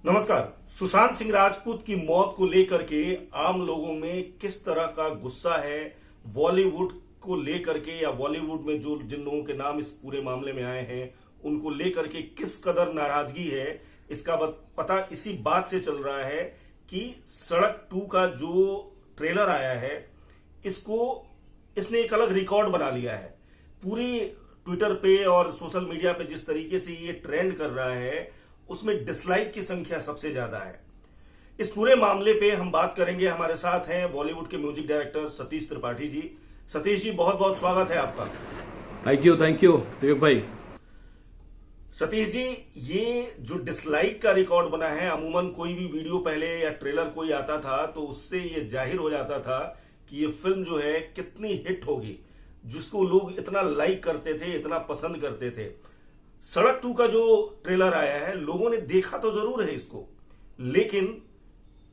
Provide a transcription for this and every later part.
नमस्कार। सुशांत सिंह राजपूत की मौत को लेकर के आम लोगों में किस तरह का गुस्सा है, बॉलीवुड को लेकर के या बॉलीवुड में जो जिन लोगों के नाम इस पूरे मामले में आए हैं उनको लेकर के किस कदर नाराजगी है, इसका पता इसी बात से चल रहा है कि सड़क 2 का जो ट्रेलर आया है इसने एक अलग रिकॉर्ड बना लिया है। पूरी ट्विटर पे और सोशल मीडिया पे जिस तरीके से ये ट्रेंड कर रहा है उसमें डिसलाइक की संख्या सबसे ज्यादा है। इस पूरे मामले पे हम बात करेंगे। हमारे साथ हैं बॉलीवुड के म्यूजिक डायरेक्टर सतीश त्रिपाठी जी। सतीश जी, बहुत बहुत स्वागत है आपका। थैंक यू विवेक भाई। सतीश जी, ये जो डिसलाइक का रिकॉर्ड बना है, अमूमन कोई भी वीडियो पहले या ट्रेलर कोई आता था तो उससे ये जाहिर हो जाता था कि ये फिल्म जो है कितनी हिट होगी, जिसको लोग इतना लाइक करते थे, इतना पसंद करते थे। सड़क 2 का जो ट्रेलर आया है, लोगों ने देखा तो जरूर है इसको, लेकिन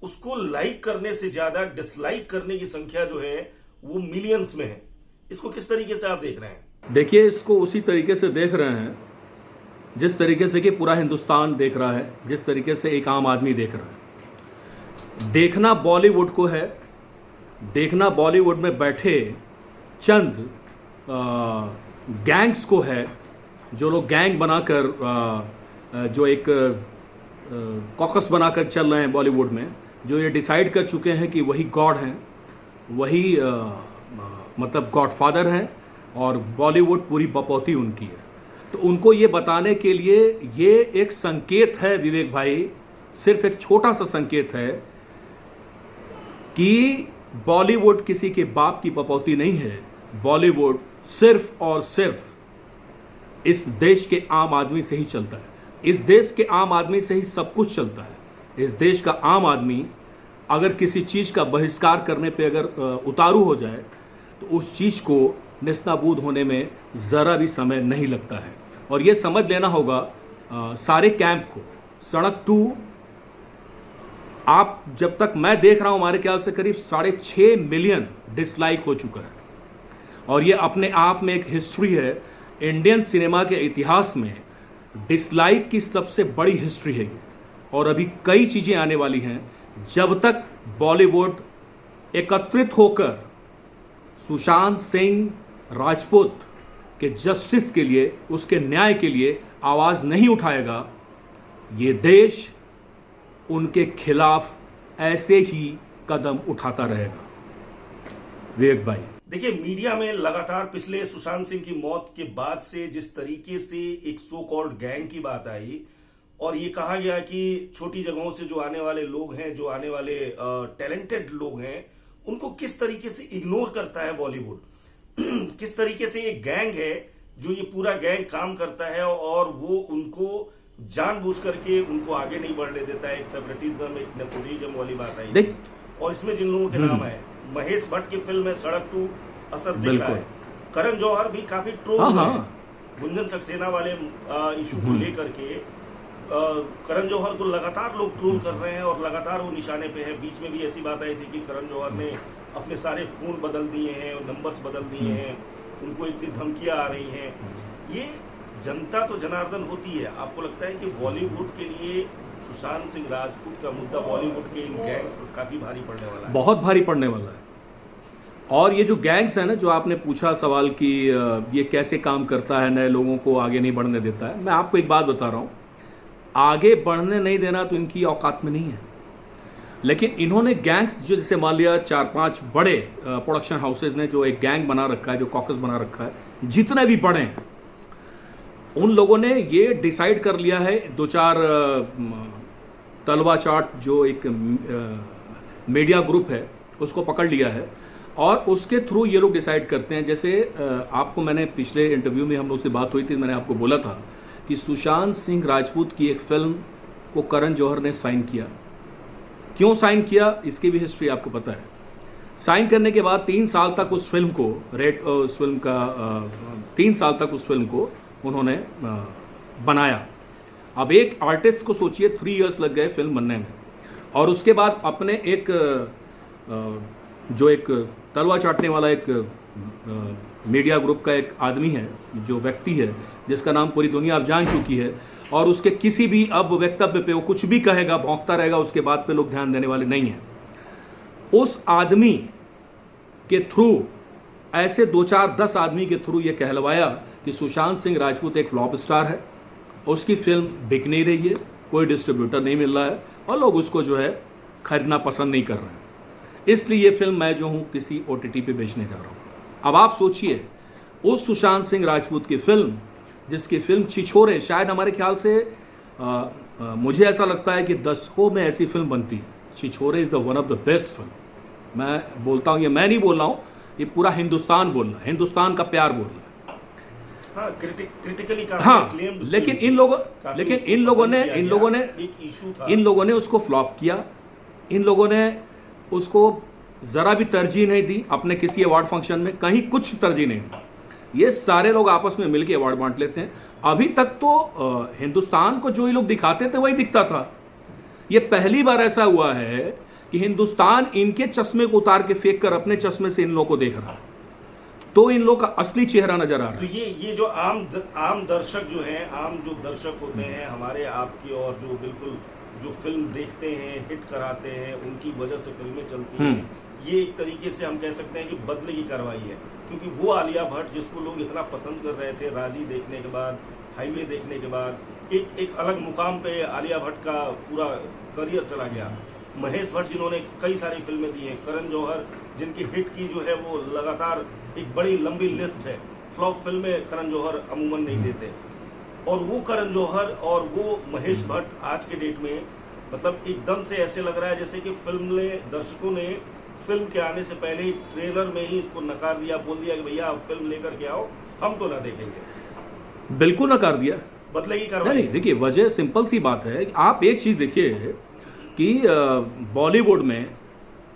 उसको लाइक करने से ज्यादा डिसलाइक करने की संख्या जो है वो मिलियंस में है। इसको किस तरीके से आप देख रहे हैं? देखिए, इसको उसी तरीके से देख रहे हैं जिस तरीके से कि पूरा हिंदुस्तान देख रहा है, जिस तरीके से एक आम आदमी देख रहा है। देखना बॉलीवुड को है, देखना बॉलीवुड में बैठे चंद गैंग्स को है, जो लोग गैंग बनाकर जो एक कॉकस बनाकर चल रहे हैं बॉलीवुड में, जो ये डिसाइड कर चुके हैं कि वही गॉड हैं, वही मतलब गॉडफादर हैं और बॉलीवुड पूरी बपौती उनकी है। तो उनको ये बताने के लिए ये एक संकेत है विवेक भाई, सिर्फ एक छोटा सा संकेत है कि बॉलीवुड किसी के बाप की बपौती नहीं है। बॉलीवुड सिर्फ और सिर्फ इस देश के आम आदमी से ही चलता है। इस देश के आम आदमी से ही सब कुछ चलता है। इस देश का आम आदमी अगर किसी चीज का बहिष्कार करने पे अगर उतारू हो जाए तो उस चीज को नेस्तनाबूद होने में जरा भी समय नहीं लगता है। और ये समझ लेना होगा सारे कैंप को। सड़क 2 आप जब तक मैं देख रहा हूं, हमारे ख्याल से करीब 6.5 मिलियन डिसलाइक हो चुका है और ये अपने आप में एक हिस्ट्री है। इंडियन सिनेमा के इतिहास में डिसलाइक की सबसे बड़ी हिस्ट्री है और अभी कई चीजें आने वाली हैं। जब तक बॉलीवुड एकत्रित होकर सुशांत सिंह राजपूत के जस्टिस के लिए, उसके न्याय के लिए आवाज नहीं उठाएगा, ये देश उनके खिलाफ ऐसे ही कदम उठाता रहेगा। विवेक भाई, देखिए, मीडिया में लगातार पिछले सुशांत सिंह की मौत के बाद से जिस तरीके से एक सो कॉल्ड गैंग की बात आई और ये कहा गया कि छोटी जगहों से जो आने वाले लोग हैं, जो आने वाले टैलेंटेड लोग हैं, उनको किस तरीके से इग्नोर करता है बॉलीवुड। किस तरीके से एक गैंग है जो ये पूरा गैंग काम करता है और वो उनको जानबूझ करके उनको आगे नहीं बढ़ने देता है। एक फेवरेटिज्म, एक नेपोटिज्म वाली बात आई। और इसमें जिन लोगों के नाम आए, महेश भट्ट की फिल्म है सड़क 2, असर दिख रहा है। करण जौहर भी काफी ट्रोल हुए हैं गुंजन सक्सेना वाले इशू को लेकर के। करण जौहर को लगातार लोग ट्रोल कर रहे हैं और लगातार वो निशाने पे है। बीच में भी ऐसी बात आई थी कि करण जौहर ने अपने सारे फोन बदल दिए हैं और नंबर्स बदल दिए हैं, उनको इतनी धमकियां आ रही हैं। ये जनता तो जनार्दन होती है। आपको लगता है कि बॉलीवुड के लिए सुशांत सिंह राजपूत का मुद्दा बॉलीवुड के इन गैंग्स पर काफी भारी पड़ने वाला है? बहुत भारी पड़ने वाला है। और ये जो गैंग्स है ना, जो आपने पूछा सवाल कि ये कैसे काम करता है, नए लोगों को आगे नहीं बढ़ने देता है, मैं आपको एक बात बता रहा हूं, आगे बढ़ने नहीं देना तो इनकी औकात में नहीं है। लेकिन इन्होंने गैंग्स, जो जैसे मान लिया 4-5 बड़े प्रोडक्शन हाउसेज ने जो एक गैंग बना रखा है, जो कॉकस बना रखा है, जितने भी बड़े हैं, उन लोगों ने ये डिसाइड कर लिया है, 2-4 तलवा चाट जो एक मीडिया ग्रुप है उसको पकड़ लिया है और उसके थ्रू ये लोग डिसाइड करते हैं। जैसे आपको मैंने पिछले इंटरव्यू में हम लोग से बात हुई थी, मैंने आपको बोला था कि सुशांत सिंह राजपूत की एक फिल्म को करण जौहर ने साइन किया। क्यों साइन किया, इसकी भी हिस्ट्री आपको पता है। साइन करने के बाद 3 साल तक उस फिल्म को 3 साल तक उस फिल्म को उन्होंने बनाया। अब एक आर्टिस्ट को सोचिए 3 इयर्स लग गए फिल्म बनने में, और उसके बाद अपने एक जो एक तलवा चाटने वाला एक मीडिया ग्रुप का एक आदमी है, जो व्यक्ति है जिसका नाम पूरी दुनिया अब जान चुकी है, और उसके किसी भी अब वक्तव्य पे वो कुछ भी कहेगा, भौंकता रहेगा, उसके बाद पे लोग ध्यान देने वाले नहीं हैं। उस आदमी के थ्रू, ऐसे 2-4-10 आदमी के थ्रू ये कहलवाया कि सुशांत सिंह राजपूत एक फ्लॉप स्टार है, उसकी फिल्म बिक नहीं रही है, कोई डिस्ट्रीब्यूटर नहीं मिल रहा है और लोग उसको जो है खरीदना पसंद नहीं कर रहे हैं, इसलिए ये फिल्म मैं जो हूं किसी OTT पे बेचने जा रहा हूं। अब आप सोचिए, उस सुशांत सिंह राजपूत की फिल्म, जिसकी फिल्म छिछोरे, शायद हमारे ख्याल से मुझे ऐसा लगता है कि दशकों में ऐसी फिल्म बनती है। Chhichhore is the one of the best film. मैं बोलता हूं, ये मैं नहीं बोल रहा हूं, ये पूरा हिंदुस्तान बोल रहा है, हिंदुस्तान का प्यार बोल रहा है। हाँ, क्रिटिकली हाँ, लेकिन इन लोगों ने उसको फ्लॉप किया। इन लोगों ने उसको जरा भी तरजीह नहीं दी अपने किसी अवार्ड फंक्शन में, कहीं कुछ तरजीह नहीं दी। ये सारे लोग आपस में मिलकर अवार्ड बांट लेते हैं। अभी तक तो हिंदुस्तान को जो ये लोग दिखाते थे वही दिखता था। ये पहली बार ऐसा हुआ है कि हिंदुस्तान इनके चश्मे को उतार के फेंक कर अपने चश्मे से इन लोगों को देख रहा है, तो इन लोगों का असली चेहरा नजर आ रहा है। तो ये जो आम दर्शक जो हैं, आम जो दर्शक होते हैं हमारे आपकी, और जो बिल्कुल जो फिल्म देखते हैं, हिट कराते हैं, उनकी वजह से फिल्में चलती हैं, ये एक तरीके से हम कह सकते हैं कि बदले की कार्रवाई है। क्योंकि वो आलिया भट्ट जिसको लोग इतना पसंद कर रहे थे, राजी देखने के बाद, हाईवे देखने के बाद, एक अलग मुकाम पे आलिया भट्ट का पूरा करियर चला गया। महेश भट्ट जिन्होंने कई सारी फिल्में दी हैं, करण जौहर जिनकी हिट की जो है वो लगातार एक बड़ी लंबी लिस्ट है। फ्लॉप फिल्में करण जौहर अमूमन नहीं देते, और वो करण जौहर और वो महेश भट्ट आज के डेट में मतलब एकदम से ऐसे लग रहा है जैसे कि फिल्म ने, दर्शकों ने फिल्म के आने से पहले ही ट्रेलर में ही इसको नकार दिया, बोल दिया कि भैया आप फिल्म लेकर के आओ, हम तो ना देखेंगे। बिल्कुल नकार दिया, बदले की कार्रवाई। नहीं, देखिए वजह सिंपल सी बात है। आप एक चीज देखिए कि बॉलीवुड में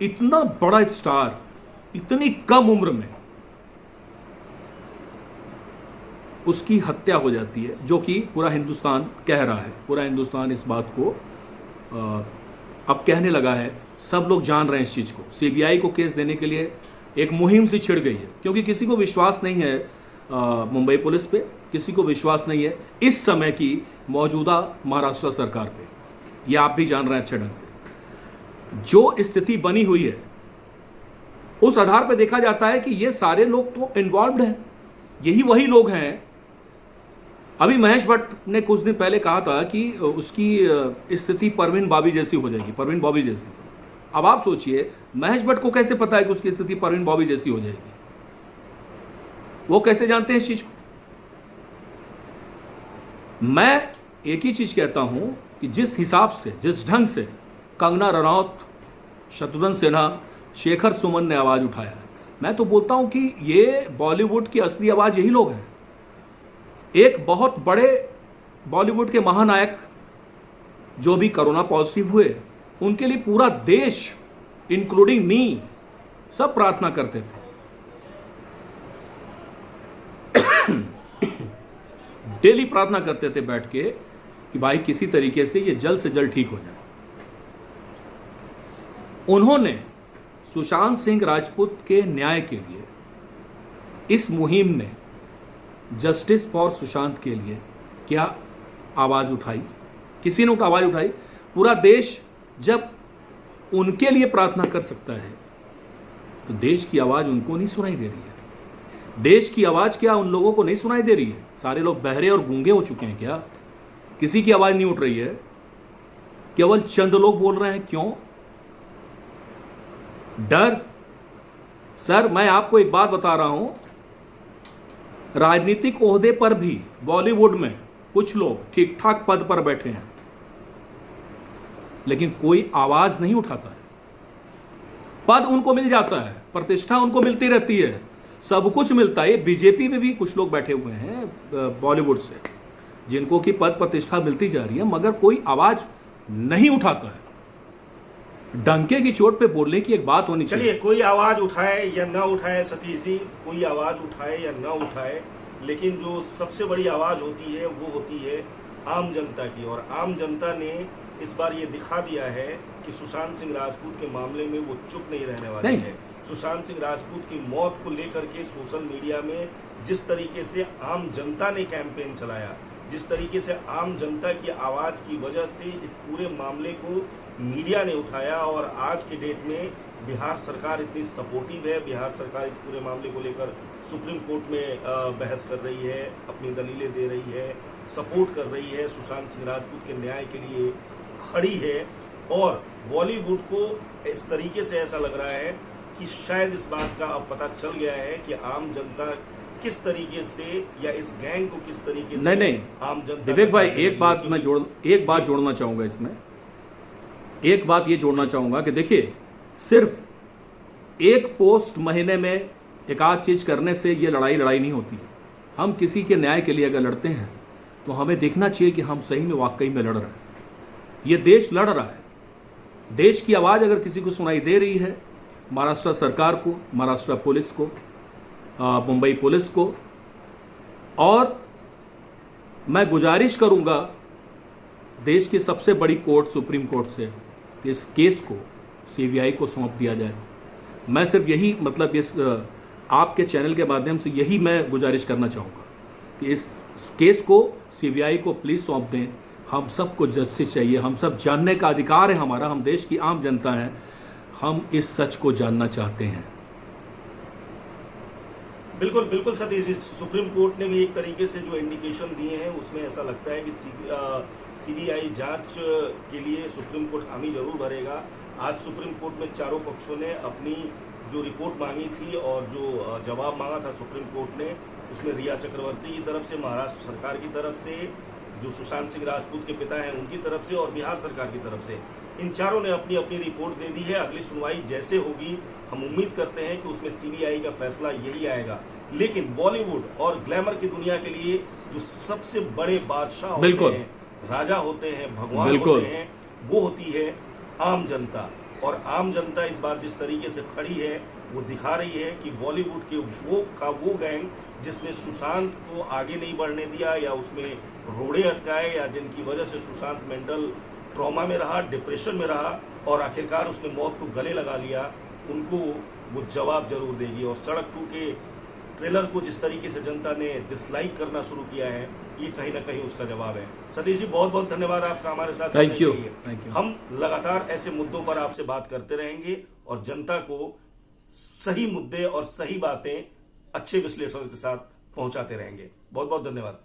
इतना बड़ा स्टार इतनी कम उम्र में उसकी हत्या हो जाती है, जो कि पूरा हिंदुस्तान कह रहा है। पूरा हिंदुस्तान इस बात को अब कहने लगा है, सब लोग जान रहे हैं इस चीज को। CBI को केस देने के लिए एक मुहिम सी छिड़ गई है, क्योंकि किसी को विश्वास नहीं है मुंबई पुलिस पे, किसी को विश्वास नहीं है इस समय की मौजूदा महाराष्ट्र सरकार पे। ये आप भी जान रहे हैं अच्छे ढंग से। जो स्थिति बनी हुई है उस आधार पर देखा जाता है कि ये सारे लोग तो इन्वॉल्व्ड हैं, यही वही लोग हैं। अभी महेश भट्ट ने कुछ दिन पहले कहा था कि उसकी स्थिति परवीन बाबी जैसी हो जाएगी, परवीन बॉबी जैसी। अब आप सोचिए, महेश भट्ट को कैसे पता है कि उसकी स्थिति परवीन बॉबी जैसी हो जाएगी? वो कैसे जानते हैं इस चीज को? मैं एक ही चीज कहता हूं कि जिस हिसाब से, जिस ढंग से कंगना रनौत, शत्रुघ्न सिन्हा, शेखर सुमन ने आवाज उठाया है, मैं तो बोलता हूं कि ये बॉलीवुड की असली आवाज यही लोग हैं। एक बहुत बड़े बॉलीवुड के महानायक जो भी कोरोना पॉजिटिव हुए, उनके लिए पूरा देश इंक्लूडिंग मी सब प्रार्थना करते थे। डेली प्रार्थना करते थे बैठ के कि भाई किसी तरीके से ये जल्द से जल्द ठीक हो जाए। उन्होंने सुशांत सिंह राजपूत के न्याय के लिए इस मुहिम में, जस्टिस फॉर सुशांत के लिए क्या आवाज उठाई? किसी ने आवाज उठाई? पूरा देश जब उनके लिए प्रार्थना कर सकता है तो देश की आवाज उनको नहीं सुनाई दे रही है। देश की आवाज क्या उन लोगों को नहीं सुनाई दे रही है? सारे लोग बहरे और गूंगे हो चुके हैं क्या? किसी की आवाज नहीं उठ रही है? केवल चंद लोग बोल रहे हैं। क्यों? डर। सर मैं आपको एक बात बता रहा हूं, राजनीतिक ओहदे पर भी बॉलीवुड में कुछ लोग ठीक ठाक पद पर बैठे हैं, लेकिन कोई आवाज नहीं उठाता है। पद उनको मिल जाता है, प्रतिष्ठा उनको मिलती रहती है, सब कुछ मिलता है। बीजेपी में भी कुछ लोग बैठे हुए हैं बॉलीवुड से, जिनको की पद प्रतिष्ठा मिलती जा रही है, मगर कोई आवाज नहीं उठाता है। डंके की चोट पे बोलने की एक बात होनी चाहिए। चलिए, कोई आवाज उठाए या ना उठाए सतीश जी, कोई आवाज उठाए या ना उठाए, लेकिन जो सबसे बड़ी आवाज होती है वो होती है आम जनता की। और आम जनता ने इस बार ये दिखा दिया है कि सुशांत सिंह राजपूत के मामले में वो चुप नहीं रहने वाले हैं। सुशांत सिंह राजपूत की मौत को लेकर के सोशल मीडिया में जिस तरीके से आम जनता ने कैंपेन चलाया, जिस तरीके से आम जनता की आवाज की वजह से इस पूरे मामले को मीडिया ने उठाया और आज के डेट में बिहार सरकार इतनी सपोर्टिव है, बिहार सरकार इस पूरे मामले को लेकर सुप्रीम कोर्ट में बहस कर रही है, अपनी दलीलें दे रही है, सपोर्ट कर रही है, सुशांत सिंह राजपूत के न्याय के लिए खड़ी है। और बॉलीवुड को इस तरीके से ऐसा लग रहा है कि शायद इस बात का अब पता चल गया है कि आम जनता किस तरीके से या इस गैंग को किस तरीके से नहीं आम जनता विवेक भाई, एक बात जोड़ना चाहूंगा इसमें। एक बात ये जोड़ना चाहूंगा कि देखिए, सिर्फ एक पोस्ट महीने में एक आध चीज करने से ये लड़ाई नहीं होती। हम किसी के न्याय के लिए अगर लड़ते हैं तो हमें देखना चाहिए कि हम सही में वाकई में लड़ रहे हैं। ये देश लड़ रहा है। देश की आवाज अगर किसी को सुनाई दे रही है, महाराष्ट्र सरकार को, महाराष्ट्र पुलिस को, मुंबई पुलिस को, और मैं गुजारिश करूंगा देश की सबसे बड़ी कोर्ट सुप्रीम कोर्ट से कि इस केस को सीबीआई को सौंप दिया जाए। मैं सिर्फ यही इस आपके चैनल के माध्यम से यही मैं गुजारिश करना चाहूँगा कि इस केस को सीबीआई को प्लीज़ सौंप दें। हम सबको जस्टिस चाहिए, हम सब जानने का अधिकार है हमारा, हम देश की आम जनता हैं, हम इस सच को जानना चाहते हैं। बिल्कुल बिल्कुल सतीश जी, सुप्रीम कोर्ट ने भी एक तरीके से जो इंडिकेशन दिए हैं उसमें ऐसा लगता है कि सीबीआई जांच के लिए सुप्रीम कोर्ट हामी जरूर भरेगा। आज सुप्रीम कोर्ट में चारों पक्षों ने अपनी जो रिपोर्ट मांगी थी और जो जवाब मांगा था सुप्रीम कोर्ट ने, उसमें रिया चक्रवर्ती की तरफ से, महाराष्ट्र सरकार की तरफ से, जो सुशांत सिंह राजपूत के पिता हैं उनकी तरफ से और बिहार सरकार की तरफ से, इन चारों ने अपनी अपनी रिपोर्ट दे दी है। अगली सुनवाई जैसे होगी हम उम्मीद करते हैं कि उसमें सीबीआई का फैसला यही आएगा। लेकिन बॉलीवुड और ग्लैमर की दुनिया के लिए जो सबसे बड़े बादशाह होते हैं, राजा होते हैं, भगवान होते हैं, वो होती है आम जनता। और आम जनता इस बार जिस तरीके से खड़ी है वो दिखा रही है कि बॉलीवुड के वो गैंग जिसने सुशांत को आगे नहीं बढ़ने दिया या उसमें रोड़े अटकाए या जिनकी वजह से सुशांत मेंटल ट्रॉमा में रहा, डिप्रेशन में रहा और आखिरकार उसने मौत को गले लगा लिया, उनको वो जवाब जरूर देगी। और सड़क 2 के ट्रेलर को जिस तरीके से जनता ने डिसलाइक करना शुरू किया है, ये कहीं ना कहीं उसका जवाब है। सतीश जी, बहुत बहुत धन्यवाद आपका हमारे साथ। Thank you. हम लगातार ऐसे मुद्दों पर आपसे बात करते रहेंगे और जनता को सही मुद्दे और सही बातें अच्छे विश्लेषण के साथ पहुंचाते रहेंगे। बहुत बहुत धन्यवाद।